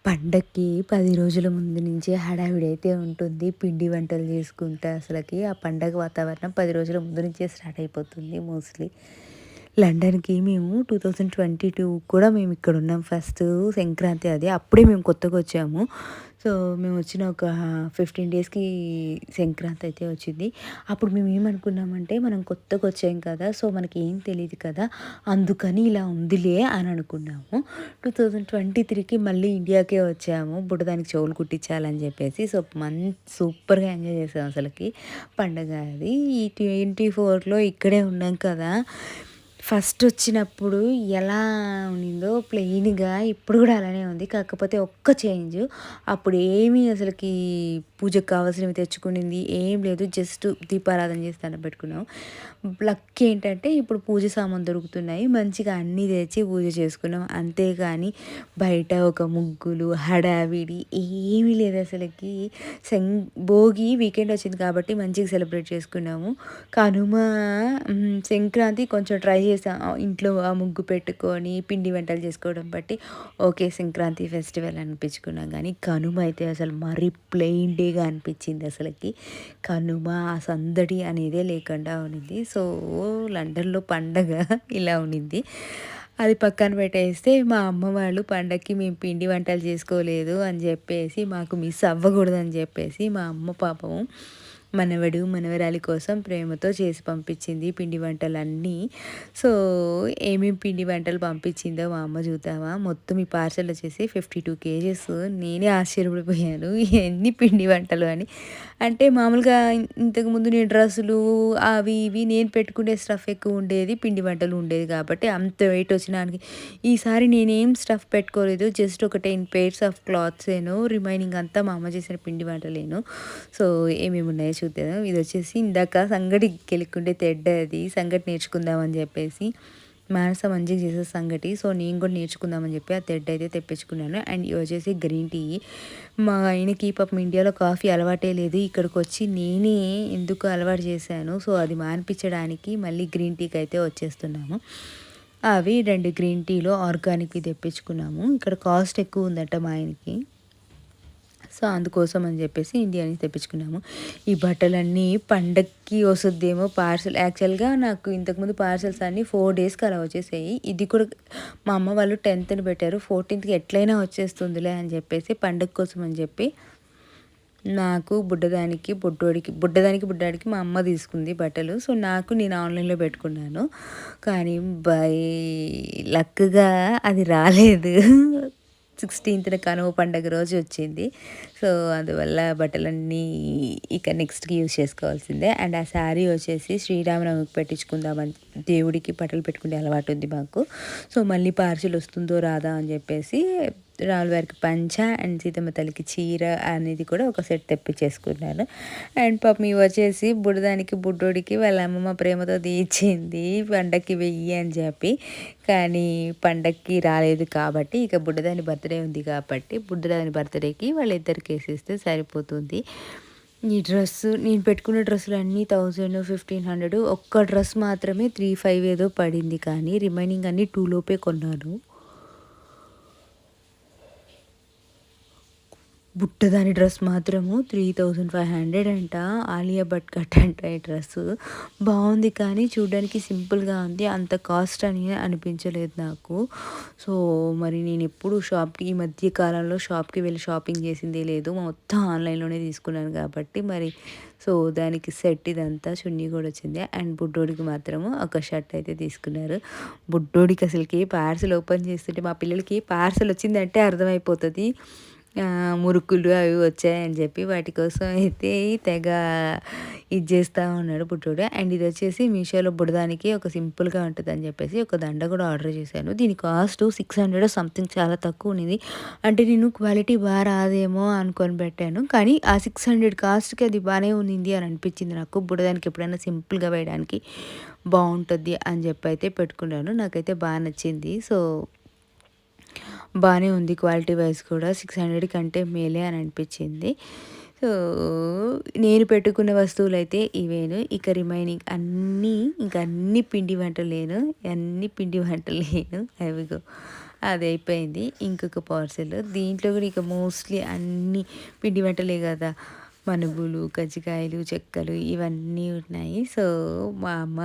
పండక్కి 10 రోజుల ముందు నుంచే హడావిడైతే ఉంటుంది. పిండి వంటలు చేసుకుంటా అసలకి ఆ పండగ వాతావరణం 10 రోజుల ముందు నుంచే స్టార్ట్ అయిపోతుంది మోస్ట్‌లీ. లండన్‌కి మేము 2022 కూడా మేమిక్కడున్నాం. ఫస్టు సంక్రాంతి అది. అప్పుడే మేము కొత్తగొచ్చాము. సో, మేమొచ్చిన ఒక 15 డేస్‌కి సంక్రాంతి అయితే వచ్చింది. అప్పుడు మేమేమనుకున్నామంటే, మనం కొత్తగొచ్చాం కదా! సో, మనకేం తెలీదు కదా! అందుకని ఇలా ఉందిలే అని అనుకున్నాము. 2023కి మళ్ళీ ఇండియాకే వచ్చాము. బుడ్డదానికి చెవులు కుట్టించాలని చెప్పేసి. సో, సూపర్‌గా ఎంజాయ్ చేసాం అసలకి పండగ అది. ఈ 24లో ఇక్కడే ఉన్నాం కదా! ఫస్టొచ్చినప్పుడు ఎలా ఉండిందో ప్లెయిన్‌గా ఇప్పుడు గూడా అలానే ఉంది. కాకపోతే ఒక్క చేంజు అప్పుడు ఏమీ అసలకి పూజకు కావాల్సినవి తెచ్చుకునింది ఏం లేదు. జస్ట్ దీపారాధన చేసి దండం పెట్టుకున్నాం. లక్ ఏంటంటే ఇప్పుడు పూజ సామాను దొరుకుతున్నాయి. మంచిగా అన్నీ తెచ్చి పూజ చేసుకున్నాం. అంతేగాని బయట ఒక ముగ్గులు, హడావిడి ఏమీ లేదసలకి. సం భోగి వీకెండ్ వచ్చింది కాబట్టి మంచిగా సెలబ్రేట్ చేసుకున్నాము. కనుమ సంక్రాంతి కొంచెం ట్రై చేసా. ఇంట్లో ఆ ముగ్గు పెట్టుకొని పిండి వంటలు చేసుకోవడం బట్టి ఓకే. సంక్రాంతి ఫెస్టివల్ అనిపించుకున్నాం గానీ, కనుమ అయితే అసలు మరీ ప్లెయిన్ డేగా అనిపించింది అసలకి. కనుమ ఆ సందడి అనేదే లేకుండా ఉండింది. సో, లండన్‌లో పండగ ఇలా ఉండింది. అది పక్కన పెట్టేస్తే మా అమ్మ వాళ్ళు పండగకి మేము పిండి వంటలు చేసుకోలేదు అని చెప్పేసి, మాకు మిస్ అవ్వకూడదని చెప్పేసి మా అమ్మ పాపం మనవడు, మనవరాలి కోసం ప్రేమతో చేసి పంపించింది పిండి వంటలన్నీ. సో, ఏమేమి పిండి వంటలు పంపించిందో మా అమ్మ చూద్దామా? మొత్తం ఈ పార్సెల్ వచ్చేసి 52 కేజెస్. నేనే ఆశ్చర్యపడిపోయాను. ఎన్ని పిండి వంటలు అని. అంటే మామూలుగా ఇంతకుముందు నేను డ్రెస్సులు అవి ఇవి నేను పెట్టుకునే స్టఫ్ ఎక్కువ ఉండేది. పిండి వంటలు ఉండేది కాబట్టి అంత వెయిట్ వచ్చినానికి ఈసారి నేనేం స్టఫ్ పెట్టుకోలేదు. జస్ట్ ఒక 10 పెయిర్స్ ఆఫ్ క్లాత్సేను. రిమైనింగ్ అంతా మా అమ్మ చేసిన పిండి వంటలేను. సో, ఏమేమి ఉన్నాయో చూద్దాం. ఇదొచ్చేసి ఇందాక సంగటికెళ్ళుకుంటే తెడ్డ అది. సంగటి నేర్చుకుందామని చెప్పేసి మానస మంచిగా చేసేది సంగటి. సో, నేను కూడా నేర్చుకుందామని చెప్పి ఆ తెడ్డయితే తెప్పించుకున్నాను. అండ్ ఇవి వచ్చేసి గ్రీన్ టీ. మా ఆయనకి పాపం ఇండియాలో కాఫీ అలవాటే లేదు. ఇక్కడికొచ్చి నేనే ఎందుకు అలవాటు చేశాను. సో, అది మానిపించడానికి మళ్ళీ గ్రీన్ టీకయితే వచ్చేస్తున్నాము. అవి 2 గ్రీన్ టీలు ఆర్గానిక్‌వి తెప్పించుకున్నాము. ఇక్కడ కాస్ట్ ఎక్కువ ఉందట మా ఆయనకి. సో, అందుకోసం అని చెప్పేసి ఇండియా నుంచి తెప్పించుకున్నాము. ఈ బట్టలన్నీ పండక్కి వస్తుద్దేమో పార్సెల్. యాక్చువల్‌గా నాకు ఇంతకుముందు పార్సెల్స్ అన్నీ 4 డేస్‌కి అలా వచ్చేసాయి. ఇది కూడా మా అమ్మ వాళ్ళు 10థ్‌న పెట్టారు. 14థ్‌కి ఎట్లయినా వచ్చేస్తుందిలే అని చెప్పేసి పండగ కోసం అని చెప్పి నాకు బుడ్డోడికి మా అమ్మ తీసుకుంది బట్టలు. సో, నేను ఆన్‌లైన్‌లో పెట్టుకున్నాను. కానీ బై లక్‌గా అది రాలేదు. 16థ్‌న కనుమ పండగ రోజు వచ్చింది. సో, అందువల్ల బట్టలన్నీ ఇక నెక్స్ట్‌కి యూజ్ చేసుకోవాల్సిందే. అండ్ ఆ శారీ వచ్చేసి శ్రీరామనవమికి పెట్టించుకుందామని దేవుడికి బట్టలు పెట్టుకునే అలవాటు ఉంది మాకు. సో, మళ్ళీ పార్సిల్ వస్తుందో రాదా అని చెప్పేసి రాముల వారికి పంచ అండ్ సీతమ్మ తల్లికి చీర అనేది కూడా ఒక సెట్ తెప్పించేసుకున్నాను. అండ్ పాపం ఇవి వచ్చేసి బుడ్డోడికి వాళ్ళ అమ్మమ్మ ప్రేమతో తీయించింది పండక్కి వెయ్యి అని చెప్పి. కానీ పండక్కి రాలేదు కాబట్టి ఇక బుడ్డదాని బర్త్‌డే ఉంది కాబట్టి బుడ్డదాని బర్త్‌డేకి వాళ్ళిద్దరికి ఏసిస్తే సరిపోతుంది. ఈ డ్రెస్సు నేను పెట్టుకున్న డ్రెస్సులన్నీ 1000, 1500 ఒక్క డ్రెస్ మాత్రమే 35 ఏదో పడింది. కానీ రిమైనింగ్ అన్నీ 2 లోపే కొన్నాను. బుట్టదాని డ్రెస్ మాత్రము 3500 అంట. ఆలియా భట్ కట్ అంట ఈ డ్రెస్సు. బావుంది కానీ చూడ్డానికి సింపుల్‌గా ఉంది. అంత కాస్ట్ అని అనిపించలేదు నాకు. సో, మరి నేనెప్పుడు ఈ మధ్య కాలంలో షాప్‌కి వెళ్ళి షాపింగ్ చేసిందే లేదు. మొత్తం ఆన్‌లైన్‌లోనే తీసుకున్నాను కాబట్టి మరి సో, దానికి సెట్ ఇదంతా చున్నీ కూడా వచ్చింది. అండ్ బుడ్డోడికి మాత్రము ఒక షర్ట్ అయితే తీసుకున్నారు. బుడ్డోడికి అసలకి పార్సెల్ ఓపెన్ చేస్తుంటే మా పిల్లలకి పార్సెల్ వచ్చిందంటే అర్థమైపోతది. మురుకులు అవి వచ్చాయని చెప్పి వాటి కోసం అయితే తెగ ఇది చేస్తా ఉన్నాడు బుడ్డోడు. అండ్ ఇది వచ్చేసి మీషోలో బుడదానికి ఒక సింపుల్‌గా ఉంటదని చెప్పేసి ఒక దండ కూడా ఆర్డర్ చేశాను. దీని కాస్ట్ 600 సంథింగ్ చాలా తక్కువ ఉన్నింది. అంటే నేను క్వాలిటీ రాదేమో అనుకోని పెట్టాను. కానీ ఆ 600 కాస్ట్‌కి అది బానే ఉన్నింది అని అనిపించింది నాకు. బుడదానికి ఎప్పుడైనా సింపుల్‌గా వేయడానికి బావుంటది అని చెప్పి అయితే పెట్టుకున్నాను. నాకైతే నచ్చింది. సో, బానే ఉంది క్వాలిటీ వైస్ కూడా 600 కంటే మేలే అని అనిపించింది. సో, నేను పెట్టుకున్న వస్తువులైతే ఇవేను. ఇక రిమైనింగ్ అన్నీ పిండి వంటలేను. అవిగో అది అయిపోయింది. ఇంకొక పార్సెల్ దీంట్లో కూడా ఇక మోస్ట్లీ అన్ని పిండి వంటలే కదా, మనుగులు, కజ్జికాయలు, చెక్కలు ఇవన్నీ ఉన్నాయి. సో మా అమ్మ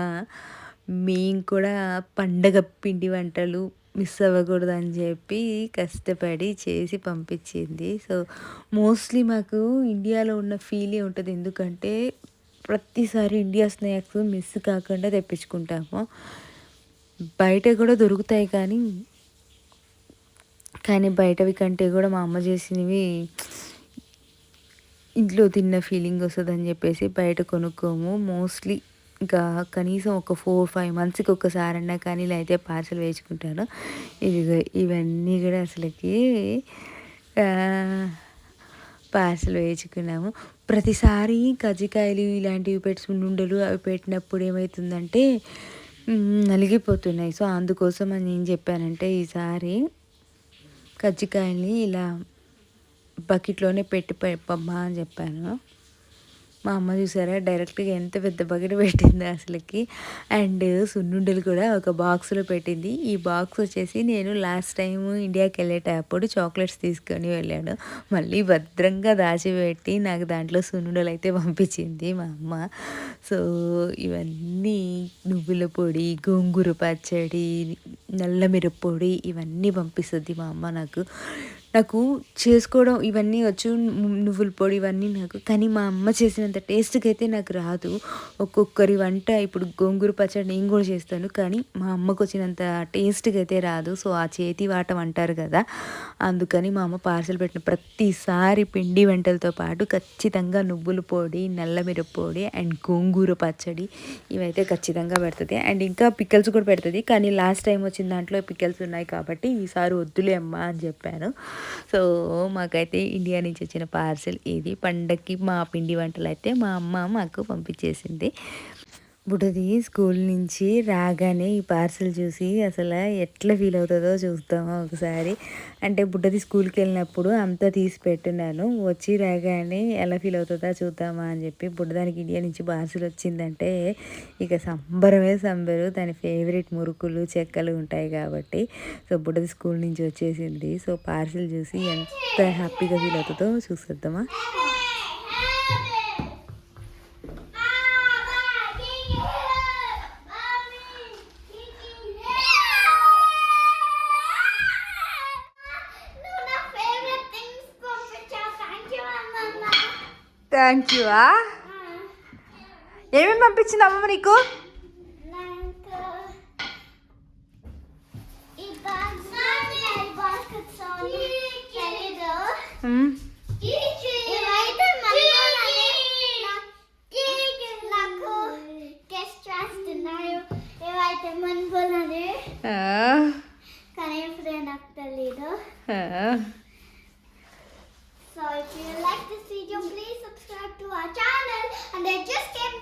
మేము కూడా పండగ పిండి వంటలు మిస్ అవ్వకూడదని చెప్పి కష్టపడి చేసి పంపించింది. సో మోస్ట్లీ మాకు ఇండియాలో ఉన్న ఫీలే ఉంటుంది. ఎందుకంటే ప్రతిసారి ఇండియా స్నాక్స్ మిస్ కాకుండా తెప్పించుకుంటాము. బయట కూడా దొరుకుతాయి కానీ బయటవి కంటే కూడా మా అమ్మ చేసినవి ఇంట్లో తిన్న ఫీలింగ్ వస్తుందని చెప్పేసి బయట కొనుక్కోము. మోస్ట్లీ ఇంకా కనీసం ఒక 4-5 మంత్స్కి ఒక్కసారన్నా కానీ ఇలా అయితే పార్సల్ వేసుకుంటాను. ఇవన్నీ కూడా అసలుకి పార్సల్ వేయించుకున్నాము. ప్రతిసారి కజ్జికాయలు ఇలాంటివి ఉండలు అవి పెట్టినప్పుడు ఏమవుతుందంటే నలిగిపోతున్నాయి. సో అందుకోసం అని నేను చెప్పానంటే ఈసారి కజ్జికాయల్ని ఇలా బకెట్లోనే పెట్టి పంపమ్మా అని చెప్పాను. మా అమ్మ చూసారా డైరెక్ట్గా ఎంత పెద్ద బకెట్ పెట్టింది అసలుకి. అండ్ సున్నుండలు కూడా ఒక బాక్స్లో పెట్టింది. ఈ బాక్స్ వచ్చేసి నేను లాస్ట్ టైం ఇండియాకి వెళ్ళేటప్పుడు చాక్లెట్స్ తీసుకొని వెళ్ళాను. మళ్ళీ భద్రంగా దాచిపెట్టి నాకు దాంట్లో సున్నుండలు అయితే పంపించింది మా అమ్మ. సో ఇవన్నీ నువ్వుల పొడి, గోంగూర పచ్చడి, నల్ల మిరప్పొడి ఇవన్నీ పంపిస్తుంది మా అమ్మ నాకు చేసుకోవడం ఇవన్నీ వచ్చు, నువ్వుల పొడి ఇవన్నీ నాకు. కానీ మా అమ్మ చేసినంత టేస్ట్కి అయితే నాకు రాదు. ఒక్కొక్కరి వంట ఇప్పుడు గోంగూర పచ్చడి నేను కూడా చేస్తాను, కానీ మా అమ్మకు వచ్చినంత టేస్ట్కి అయితే రాదు. సో ఆ చేతి వాటం అంటారు కదా, అందుకని మా అమ్మ పార్సల్ పెట్టిన ప్రతిసారి పిండి వంటలతో పాటు ఖచ్చితంగా నువ్వుల పొడి, నల్ల మిరప్పొడి అండ్ గోంగూర పచ్చడి ఇవైతే ఖచ్చితంగా పెడుతుంది. అండ్ ఇంకా పిక్కల్స్ కూడా పెడుతుంది. కానీ లాస్ట్ టైం వచ్చిన దాంట్లో పిక్కల్స్ ఉన్నాయి కాబట్టి ఈసారి వద్దులే అమ్మ అని చెప్పాను. సో మాకైతే ఇండియా నుంచి వచ్చిన పార్సెల్ ఇది. పండగకి మా పిండి వంటలు అయితే మా అమ్మ మాకు పంపించేసింది. బుడ్డది స్కూల్ నుంచి రాగానే ఈ పార్సెల్ చూసి అసలు ఎట్లా ఫీల్ అవుతుందో చూద్దామా ఒకసారి. అంటే బుడ్డది స్కూల్కి వెళ్ళినప్పుడు అంతా తీసి పెట్టున్నాను, వచ్చి రాగానే ఎలా ఫీల్ అవుతుందో చూద్దామా అని చెప్పి. బుడ్డదానికి ఇండియా నుంచి పార్సెల్ వచ్చిందంటే ఇక సంబరమే సంబరు. దాని ఫేవరెట్ మురుకులు, చెక్కలు ఉంటాయి కాబట్టి. సో బుడ్డది స్కూల్ నుంచి వచ్చేసింది. సో పార్సెల్ చూసి ఎంత హ్యాపీగా ఫీల్ అవుతుందో చూసేద్దామా. Thank you. ఏమేమి పంపించింది అమ్మ నీకు? So if you like this video, please subscribe to our channel. And I just came